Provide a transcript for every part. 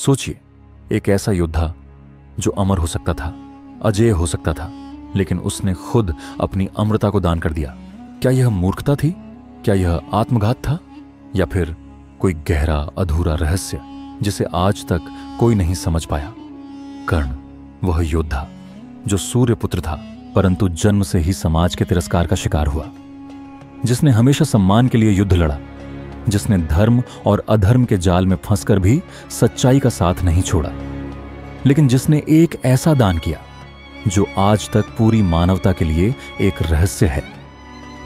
सोचिए, एक ऐसा योद्धा जो अमर हो सकता था, अजेय हो सकता था, लेकिन उसने खुद अपनी अमरता को दान कर दिया। क्या यह मूर्खता थी? क्या यह आत्मघात था? या फिर कोई गहरा अधूरा रहस्य जिसे आज तक कोई नहीं समझ पाया? कर्ण, वह योद्धा जो सूर्यपुत्र था, परंतु जन्म से ही समाज के तिरस्कार का शिकार हुआ, जिसने हमेशा सम्मान के लिए युद्ध लड़ा, जिसने धर्म और अधर्म के जाल में फंसकर भी सच्चाई का साथ नहीं छोड़ा, लेकिन जिसने एक ऐसा दान किया जो आज तक पूरी मानवता के लिए एक रहस्य है।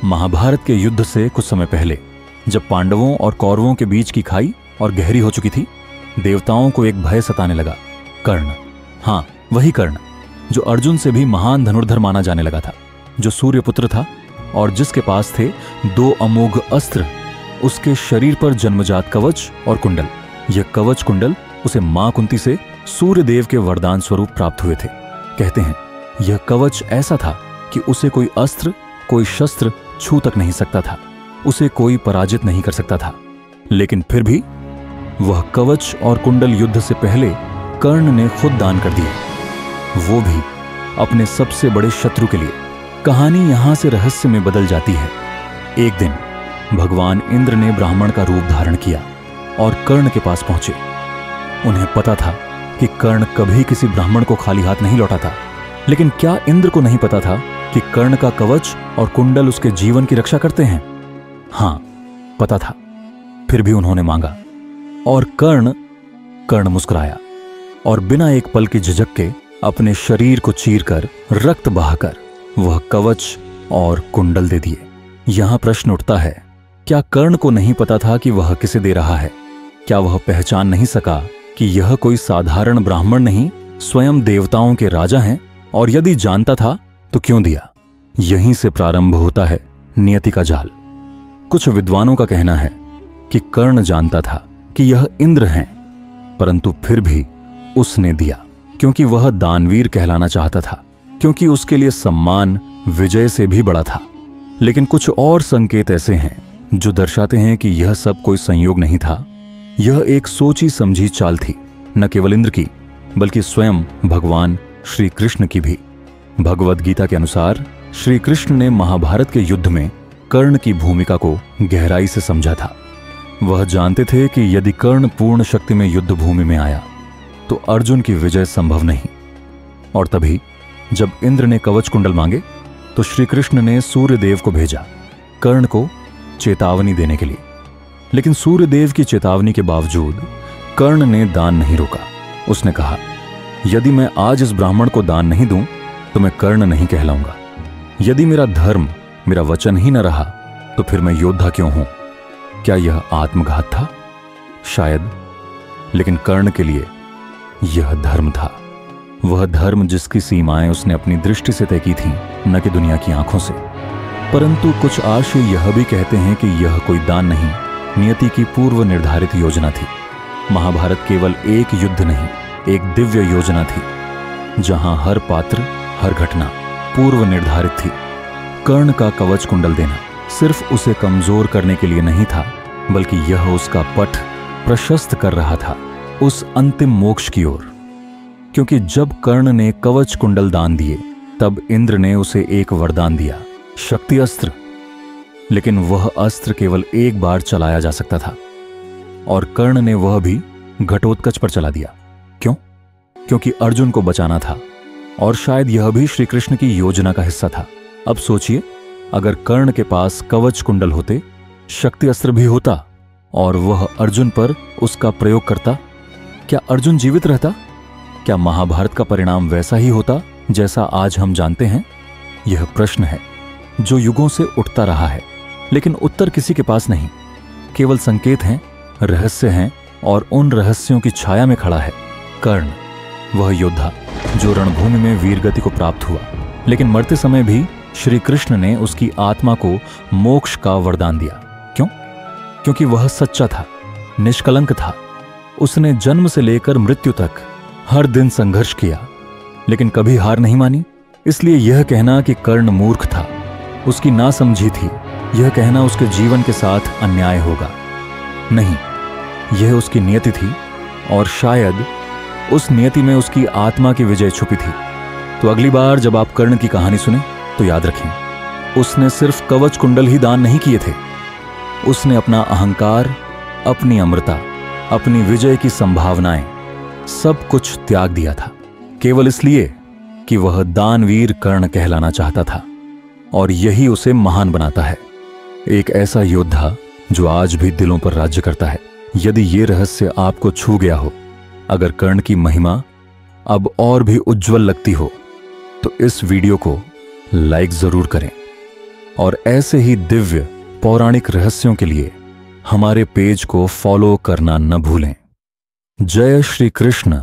महाभारत के युद्ध से कुछ समय पहले, जब पांडवों और कौरवों के बीच की खाई और गहरी हो चुकी थी, देवताओं को एक भय सताने लगा। कर्ण, हाँ वही कर्ण जो अर्जुन से भी महान धनुर्धर माना जाने लगा था, जो सूर्यपुत्र था और जिसके पास थे 2 अमोघ अस्त्र, उसके शरीर पर जन्मजात कवच और कुंडल। यह कवच कुंडल उसे मां कुंती से सूर्यदेव के वरदान स्वरूप प्राप्त हुए थे। कहते हैं यह कवच ऐसा था कि उसे कोई अस्त्र, कोई शस्त्र छू तक नहीं सकता था, उसे कोई पराजित नहीं कर सकता था। लेकिन फिर भी वह कवच और कुंडल युद्ध से पहले कर्ण ने खुद दान कर दिए, वो भी अपने सबसे बड़े शत्रु के लिए। कहानी यहां से रहस्य में बदल जाती है। एक दिन भगवान इंद्र ने ब्राह्मण का रूप धारण किया और कर्ण के पास पहुंचे। उन्हें पता था कि कर्ण कभी किसी ब्राह्मण को खाली हाथ नहीं लौटाता, लेकिन क्या इंद्र को नहीं पता था कि कर्ण का कवच और कुंडल उसके जीवन की रक्षा करते हैं? हां, पता था। फिर भी उन्होंने मांगा और कर्ण मुस्कुराया और बिना एक पल की झिझक के अपने शरीर को चीरकर, रक्त बहाकर वह कवच और कुंडल दे दिए। यहां प्रश्न उठता है, क्या कर्ण को नहीं पता था कि वह किसे दे रहा है? क्या वह पहचान नहीं सका कि यह कोई साधारण ब्राह्मण नहीं, स्वयं देवताओं के राजा हैं? और यदि जानता था तो क्यों दिया? यहीं से प्रारंभ होता है नियति का जाल। कुछ विद्वानों का कहना है कि कर्ण जानता था कि यह इंद्र हैं, परंतु फिर भी उसने दिया, क्योंकि वह दानवीर कहलाना चाहता था, क्योंकि उसके लिए सम्मान विजय से भी बड़ा था। लेकिन कुछ और संकेत ऐसे हैं जो दर्शाते हैं कि यह सब कोई संयोग नहीं था। यह एक सोची समझी चाल थी, न केवल इंद्र की बल्कि स्वयं भगवान श्री कृष्ण की भी। भगवद गीता के अनुसार श्री कृष्ण ने महाभारत के युद्ध में कर्ण की भूमिका को गहराई से समझा था। वह जानते थे कि यदि कर्ण पूर्ण शक्ति में युद्ध भूमि में आया तो अर्जुन की विजय संभव नहीं। और तभी जब इंद्र ने कवच कुंडल मांगे तो श्री कृष्ण ने सूर्यदेव को भेजा कर्ण को चेतावनी देने के लिए। लेकिन सूर्यदेव की चेतावनी के बावजूद कर्ण ने दान नहीं रोका। उसने कहा, यदि मैं आज इस ब्राह्मण को दान नहीं दूं तो मैं कर्ण नहीं कहलाऊंगा। यदि मेरा धर्म, मेरा वचन ही न रहा तो फिर मैं योद्धा क्यों हूं? क्या यह आत्मघात था? शायद, लेकिन कर्ण के लिए यह धर्म था। वह धर्म जिसकी सीमाएं उसने अपनी दृष्टि से तय की थीं, न कि दुनिया की आंखों से। परंतु कुछ आर्षी यह भी कहते हैं कि यह कोई दान नहीं, नियति की पूर्व निर्धारित योजना थी। महाभारत केवल एक युद्ध नहीं, एक दिव्य योजना थी, जहां हर पात्र, हर घटना पूर्व निर्धारित थी। कर्ण का कवच कुंडल देना सिर्फ उसे कमजोर करने के लिए नहीं था, बल्कि यह उसका पथ प्रशस्त कर रहा था उस अंतिम मोक्ष की ओर। क्योंकि जब कर्ण ने कवच कुंडल दान दिए तब इंद्र ने उसे एक वरदान दिया, शक्ति अस्त्र। लेकिन वह अस्त्र केवल एक बार चलाया जा सकता था और कर्ण ने वह भी घटोत्कच पर चला दिया। क्यों? क्योंकि अर्जुन को बचाना था और शायद यह भी श्री कृष्ण की योजना का हिस्सा था। अब सोचिए, अगर कर्ण के पास कवच कुंडल होते, शक्ति अस्त्र भी होता और वह अर्जुन पर उसका प्रयोग करता, क्या अर्जुन जीवित रहता? क्या महाभारत का परिणाम वैसा ही होता जैसा आज हम जानते हैं? यह प्रश्न है जो युगों से उठता रहा है, लेकिन उत्तर किसी के पास नहीं। केवल संकेत हैं, रहस्य हैं और उन रहस्यों की छाया में खड़ा है कर्ण, वह योद्धा जो रणभूमि में वीरगति को प्राप्त हुआ, लेकिन मरते समय भी श्री कृष्ण ने उसकी आत्मा को मोक्ष का वरदान दिया। क्यों? क्योंकि वह सच्चा था, निष्कलंक था। उसने जन्म से लेकर मृत्यु तक हर दिन संघर्ष किया, लेकिन कभी हार नहीं मानी। इसलिए यह कहना कि कर्ण मूर्ख था, उसकी नासमझी थी, यह कहना उसके जीवन के साथ अन्याय होगा। नहीं, यह उसकी नियति थी और शायद उस नियति में उसकी आत्मा की विजय छुपी थी। तो अगली बार जब आप कर्ण की कहानी सुने तो याद रखें, उसने सिर्फ कवच कुंडल ही दान नहीं किए थे, उसने अपना अहंकार, अपनी अमृता, अपनी विजय की संभावनाएं, सब कुछ त्याग दिया था, केवल इसलिए कि वह दानवीर कर्ण कहलाना चाहता था। और यही उसे महान बनाता है, एक ऐसा योद्धा जो आज भी दिलों पर राज्य करता है। यदि ये रहस्य आपको छू गया हो, अगर कर्ण की महिमा अब और भी उज्जवल लगती हो, तो इस वीडियो को लाइक जरूर करें और ऐसे ही दिव्य पौराणिक रहस्यों के लिए हमारे पेज को फॉलो करना न भूलें। जय श्री कृष्ण।